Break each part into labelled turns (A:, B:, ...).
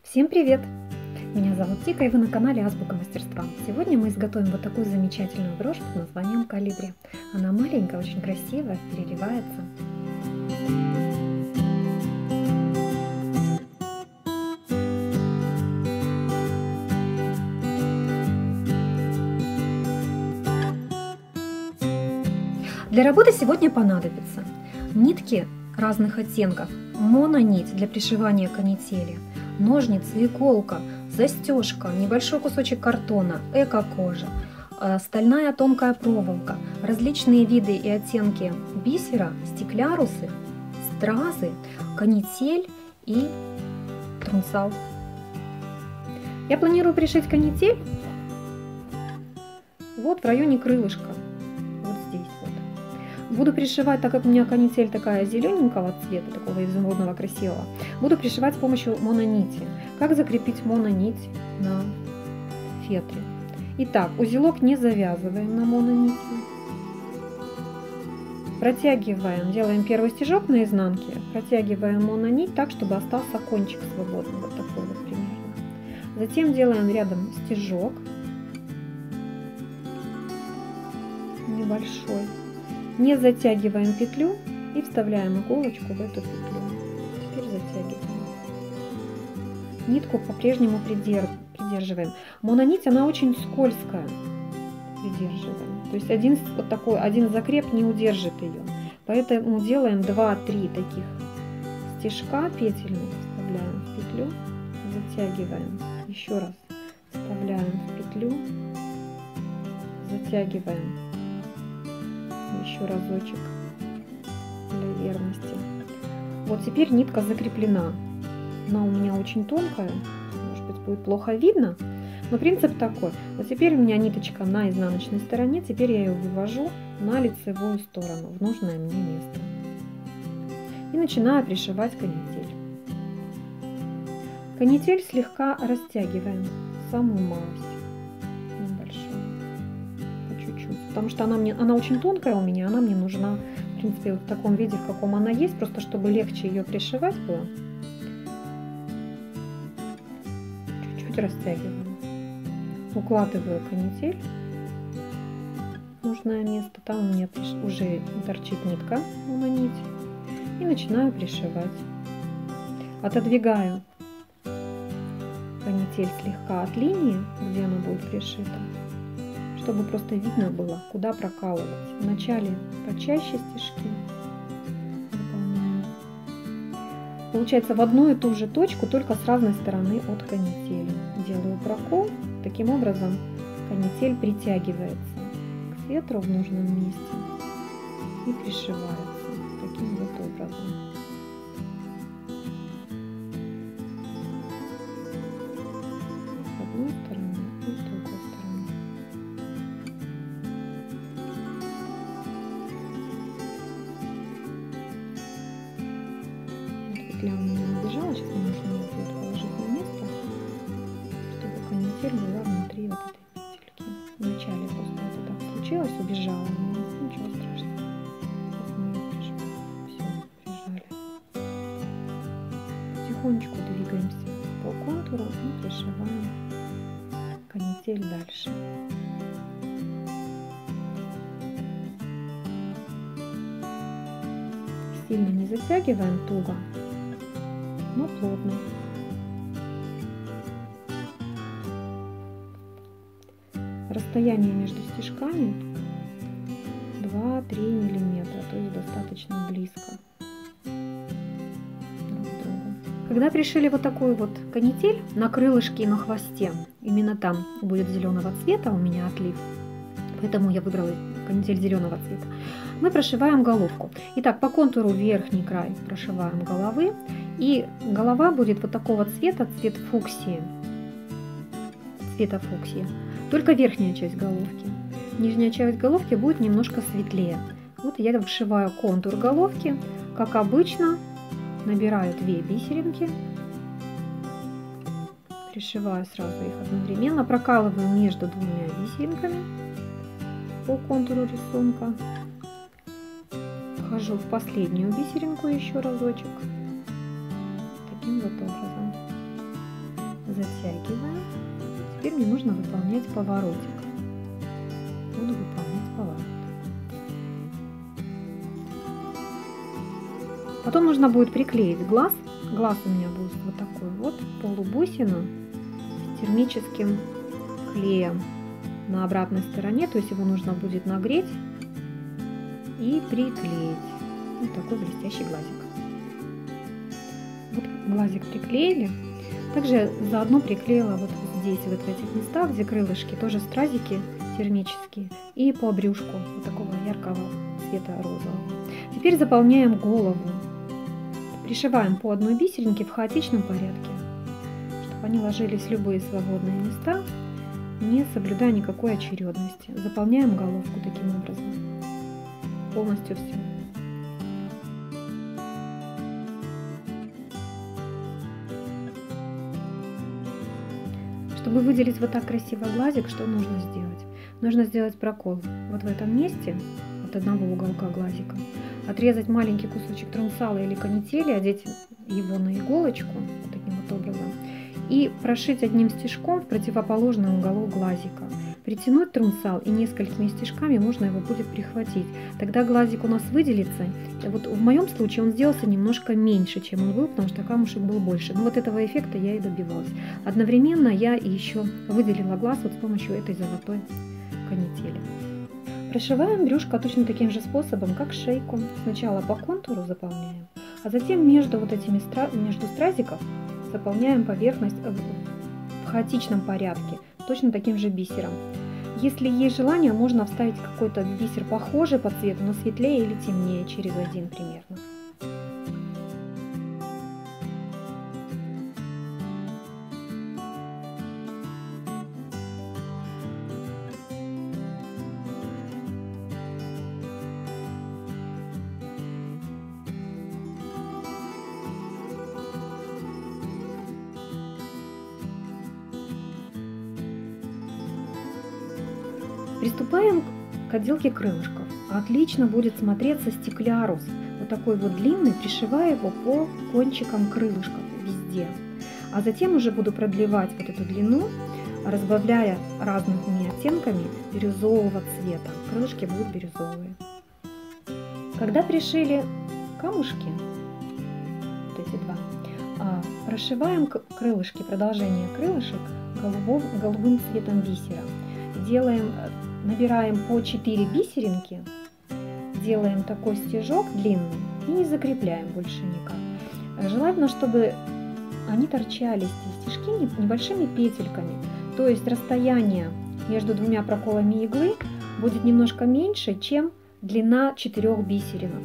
A: Всем привет! Меня зовут Тика, и вы на канале Азбука Мастерства. Сегодня мы изготовим вот такую замечательную брошь под названием колибри. Она маленькая, очень красивая, переливается. Для работы сегодня понадобятся нитки разных оттенков, мононить для пришивания канители, ножницы, иголка, застежка, небольшой кусочек картона, эко-кожа, стальная тонкая проволока, различные виды и оттенки бисера, стеклярусы, стразы, канитель и трунцал. Я планирую пришить канитель вот в районе крылышка. Буду пришивать, так как у меня канитель такая зелененького цвета, такого изумрудного красивого, буду пришивать с помощью мононити. Как закрепить мононить на фетре? Итак, узелок не завязываем на мононити. Протягиваем, делаем первый стежок на изнанке, протягиваем мононить так, чтобы остался кончик свободный, вот такой вот примерно. Затем делаем рядом стежок небольшой. Не затягиваем петлю и вставляем иголочку в эту петлю. Теперь затягиваем. Нитку по-прежнему придерживаем. Мононить, она очень скользкая. Придерживаем. То есть один закреп не удержит ее. Поэтому делаем 2-3 таких стежка петельных. Вставляем в петлю. Затягиваем. Еще раз. Вставляем в петлю. Затягиваем. Еще разочек для верности. Вот теперь нитка закреплена. Она у меня очень тонкая, может быть, будет плохо видно, но принцип такой. Вот теперь у меня ниточка на изнаночной стороне, теперь я ее вывожу на лицевую сторону, в нужное мне место. И начинаю пришивать канитель. Канитель слегка растягиваем, самую малость. Потому что она очень тонкая у меня, она мне нужна, в принципе, вот в таком виде, в каком она есть, просто чтобы легче ее пришивать было. Чуть-чуть растягиваю. Укладываю канитель в нужное место, там у меня уже торчит нитка на нить, и начинаю пришивать. Отодвигаю канитель слегка от линии, где она будет пришита, чтобы просто видно было, куда прокалывать. Вначале почаще стежки выполняю. Получается, в одну и ту же точку, только с разной стороны от канители. Делаю прокол. Таким образом, канитель притягивается к фетру в нужном месте и пришивается таким вот образом. С одной стороны и с другой стороны. Петля у меня набежала, сейчас мне нужно ее будет положить на место, чтобы канитель была внутри вот этой петельки. Вначале просто это так случилось, убежала, но ничего страшного. Сейчас мы ее прижмем. Все, прижали. Потихонечку двигаемся по контуру и пришиваем канитель дальше. Сильно не затягиваем туго, но плотно. Расстояние между стежками 2-3 миллиметра, то есть достаточно близко друг к другу. Когда пришили вот такой вот канитель на крылышке и на хвосте, именно там будет зеленого цвета у меня отлив, поэтому я выбрала канитель зеленого цвета, мы прошиваем головку. Итак, по контуру верхний край прошиваем головы. И голова будет вот такого цвета, цвета фуксии. Только верхняя часть головки. Нижняя часть головки будет немножко светлее. Вот я вышиваю контур головки. Как обычно, набираю 2 бисеринки. Пришиваю сразу их одновременно. Прокалываю между 2 бисеринками по контуру рисунка. Вхожу в последнюю бисеринку еще разочек. Таким вот образом. затягиваю. Теперь мне нужно выполнять поворотик. Буду выполнять поворот. Потом нужно будет приклеить глаз. Глаз у меня будет вот такой вот, полубусину с термическим клеем на обратной стороне. То есть его нужно будет нагреть и приклеить. Вот такой блестящий глазик. Вот глазик приклеили. Также заодно приклеила вот здесь, вот в этих местах, где крылышки, тоже стразики термические. И по брюшку вот такого яркого цвета розового. Теперь заполняем голову. Пришиваем по одной бисеринке в хаотичном порядке, чтобы они ложились в любые свободные места, не соблюдая никакой очередности. Заполняем головку таким образом. Полностью все. Чтобы выделить вот так красиво глазик, что нужно сделать? Нужно сделать прокол вот в этом месте, от одного уголка глазика, отрезать маленький кусочек трунсала или канители, одеть его на иголочку, вот таким вот образом, и прошить одним стежком в противоположный уголок глазика. Притянуть трунсал, и несколькими стежками можно его будет прихватить. Тогда глазик у нас выделится. Вот в моем случае он сделался немножко меньше, чем он был, потому что камушек был больше. Но вот этого эффекта я и добивалась. Одновременно я еще выделила глаз вот с помощью этой золотой канители. Прошиваем брюшко точно таким же способом, как шейку. Сначала по контуру заполняем, а затем между вот этими между стразиков заполняем поверхность в хаотичном порядке, точно таким же бисером. Если есть желание, можно вставить какой-то бисер похожий по цвету, но светлее или темнее, через один примерно. Приступаем к отделке крылышков. Отлично будет смотреться стеклярус. Вот такой вот длинный, пришиваю его по кончикам крылышков везде. А затем уже буду продлевать вот эту длину, разбавляя разными оттенками бирюзового цвета. Крылышки будут бирюзовые. Когда пришили камушки, вот эти два, прошиваем крылышки, продолжение крылышек голубым цветом бисера. Набираем по 4 бисеринки, делаем такой стежок длинный и не закрепляем больше никак. Желательно, чтобы они торчали, эти стежки, небольшими петельками. То есть расстояние между двумя проколами иглы будет немножко меньше, чем длина 4 бисеринок.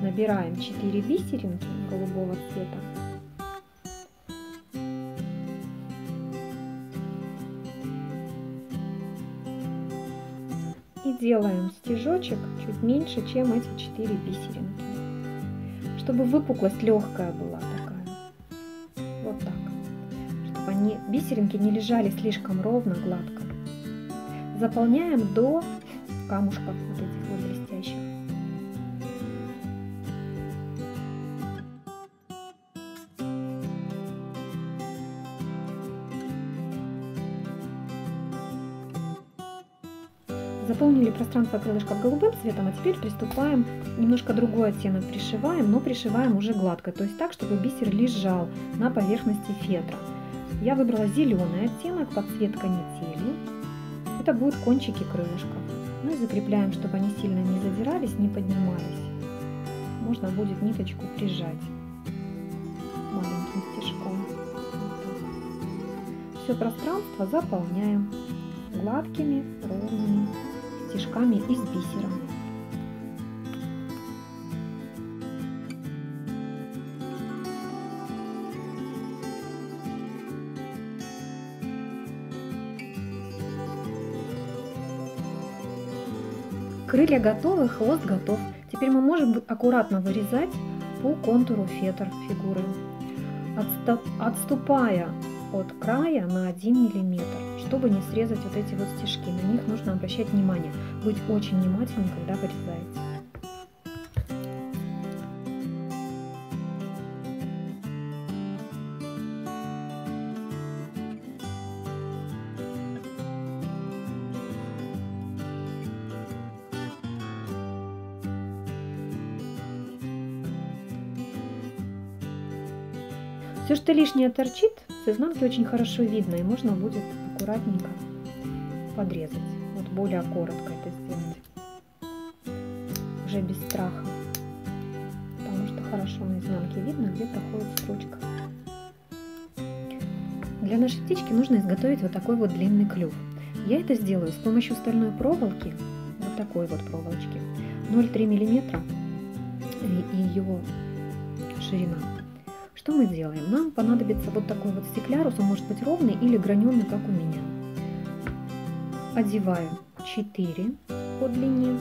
A: Набираем 4 бисеринки голубого цвета. И делаем стежочек чуть меньше, чем эти 4 бисеринки, чтобы выпуклость легкая была такая, вот так, чтобы бисеринки не лежали слишком ровно, гладко. Заполняем до камушков вот этих вот блестящих. Заполнили пространство крылышков голубым цветом, а теперь приступаем, немножко другой оттенок пришиваем, но пришиваем уже гладко, то есть так, чтобы бисер лежал на поверхности фетра. Я выбрала зеленый оттенок под цвет канители. Это будут кончики крылышков. Ну и закрепляем, чтобы они сильно не задирались, не поднимались. Можно будет ниточку прижать маленьким стежком. Вот все пространство заполняем гладкими, ровными стежками из бисера. Крылья готовы, хвост готов. Теперь мы можем аккуратно вырезать по контуру фетр фигуры, отступая от края на 1 мм, чтобы не срезать вот эти вот стежки. На них нужно обращать внимание, быть очень внимательным, когда вырезаете. Все, что лишнее торчит, с изнанки очень хорошо видно, и можно будет аккуратненько подрезать. Вот более коротко это сделать. Уже без страха. Потому что хорошо на изнанке видно, где проходит строчка. Для нашей птички нужно изготовить вот такой вот длинный клюв. Я это сделаю с помощью стальной проволоки, вот такой вот проволочки, 0,3 мм и ее ширина. Что мы делаем? Нам понадобится вот такой вот стеклярус, он может быть ровный или граненый, как у меня. Одеваю 4 по длине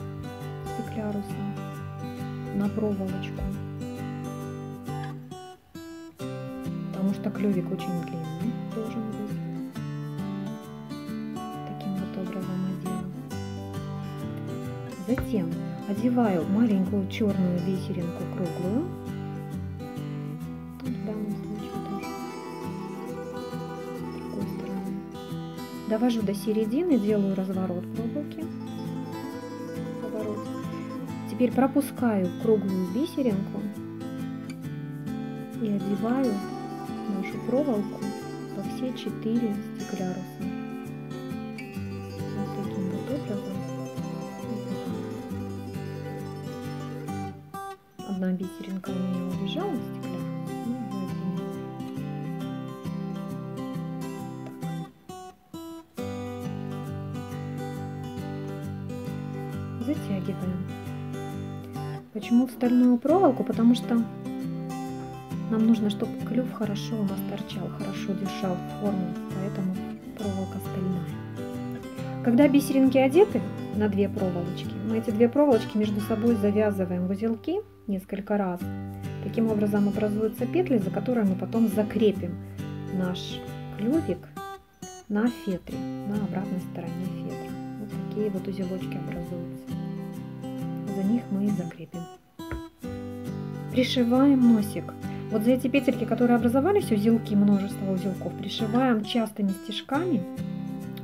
A: стекляруса на проволочку, потому что клювик очень длинный должен быть. Таким вот образом одеваю. Затем одеваю маленькую черную бисеринку круглую. В данном случае тоже с другой стороны. Довожу до середины, делаю разворот проволоки. Поворот. Теперь пропускаю круглую бисеринку и одеваю нашу проволоку во все 4 стекляруса. Вот таким вот образом. Одна бисеринка у меня убежала в стеклярус. Затягиваем. Почему в стальную проволоку? Потому что нам нужно, чтобы клюв хорошо у нас торчал, хорошо держал форму, поэтому проволока стальная. Когда бисеринки одеты на 2 проволочки, мы эти 2 проволочки между собой завязываем в узелки несколько раз. Таким образом образуются петли, за которые мы потом закрепим наш клювик на фетре, на обратной стороне фетра. Вот такие вот узелочки образуются. За них мы и закрепим. Пришиваем носик. Вот за эти петельки, которые образовались, узелки, множество узелков, пришиваем частыми стежками,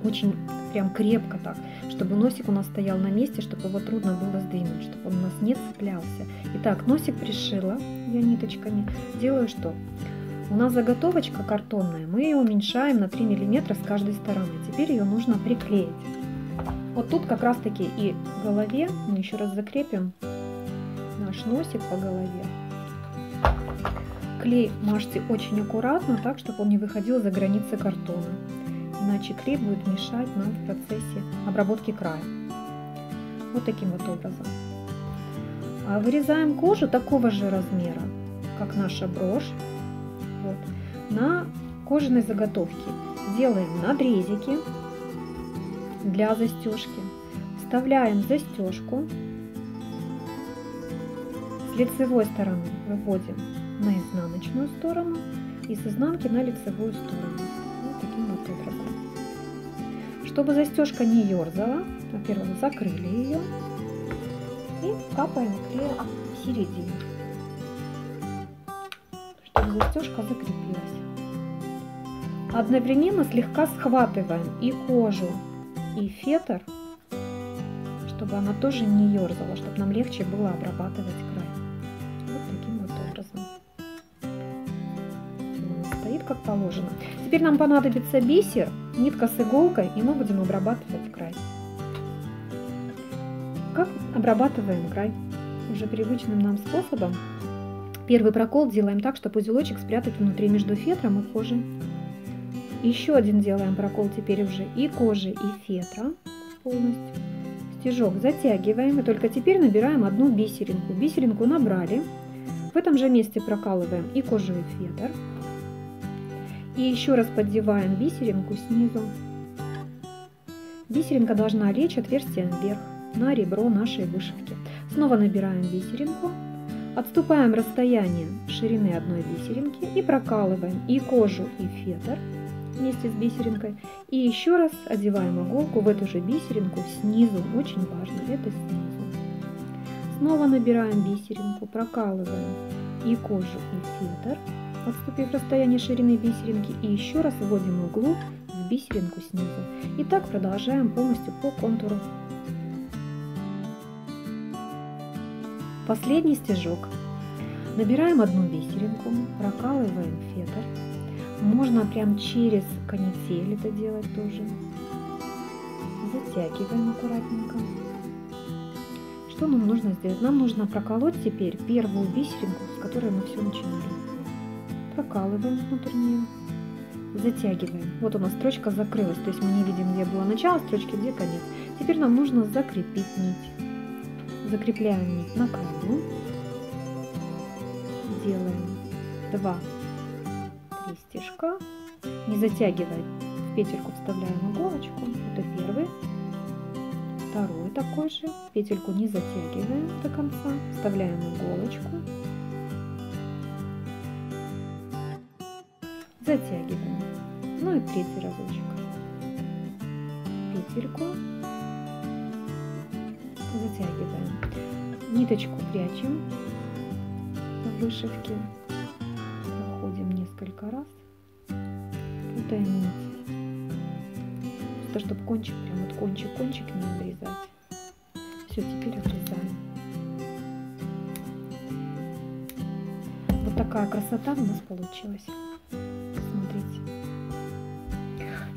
A: очень прям крепко так, чтобы носик у нас стоял на месте, чтобы его трудно было сдвинуть, чтобы он у нас не цеплялся. Итак, носик пришила я ниточками. Делаю что? У нас заготовочка картонная, мы ее уменьшаем на 3 мм с каждой стороны. Теперь ее нужно приклеить. Вот тут как раз таки и в голове мы еще раз закрепим наш носик по голове. Клей мажьте очень аккуратно, так, чтобы он не выходил за границы картона. Иначе клей будет мешать нам в процессе обработки края. Вот таким вот образом. Вырезаем кожу такого же размера, как наша брошь, вот, на кожаной заготовке. Делаем надрезики для застежки. Вставляем застежку. С лицевой стороны выводим на изнаночную сторону и с изнанки на лицевую сторону. Вот таким вот образом. Чтобы застежка не ерзала, во-первых, закрыли ее и капаем клей в середину, чтобы застежка закрепилась. Одновременно слегка схватываем и кожу, и фетр, чтобы она тоже не ерзала, чтобы нам легче было обрабатывать край. Вот таким вот образом. Все стоит как положено. Теперь нам понадобится бисер, нитка с иголкой, и мы будем обрабатывать край. Как обрабатываем край? Уже привычным нам способом. Первый прокол делаем так, чтобы узелочек спрятать внутри между фетром и кожей. Еще один делаем прокол теперь уже и кожи, и фетра полностью. Стежок затягиваем, и только теперь набираем одну бисеринку. Бисеринку набрали, в этом же месте прокалываем и кожу, и фетр. И еще раз поддеваем бисеринку снизу. Бисеринка должна лечь отверстием вверх на ребро нашей вышивки. Снова набираем бисеринку, отступаем расстояние ширины одной бисеринки и прокалываем и кожу, и фетр вместе с бисеринкой. И еще раз одеваем иголку в эту же бисеринку снизу. Очень важно, это снизу. Снова набираем бисеринку, прокалываем и кожу, и фетр, отступив расстояние ширины бисеринки, и еще раз вводим иглу в бисеринку снизу. И так продолжаем полностью по контуру. Последний стежок. Набираем одну бисеринку, прокалываем фетр. Можно прям через канитель это делать тоже. Затягиваем аккуратненько. Что нам нужно сделать? Нам нужно проколоть теперь первую бисеринку, с которой мы все начинали. Прокалываем внутрь нее. Затягиваем. Вот у нас строчка закрылась, то есть мы не видим, где было начало строчки, где конец. Теперь нам нужно закрепить нить. Закрепляем нить на краю. Делаем 2-3 стежка. Не затягивая, в петельку вставляем иголочку. Это первый. Второй такой же. Петельку не затягиваем до конца. Вставляем иголочку. Затягиваем. Ну и третий разочек. Петельку. Затягиваем. Ниточку прячем в вышивке. Проходим несколько раз. Путаем нить. Просто чтобы кончик, прям вот кончик не обрезать. Все, теперь отрезаем. Вот такая красота у нас получилась. Смотрите.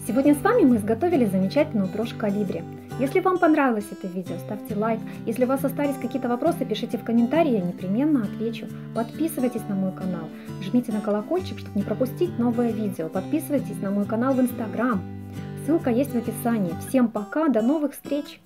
A: Сегодня с вами мы изготовили замечательную брошь колибри. Если вам понравилось это видео, ставьте лайк. Если у вас остались какие-то вопросы, пишите в комментарии, я непременно отвечу. Подписывайтесь на мой канал, жмите на колокольчик, чтобы не пропустить новое видео. Подписывайтесь на мой канал в Instagram. Ссылка есть в описании. Всем пока, до новых встреч!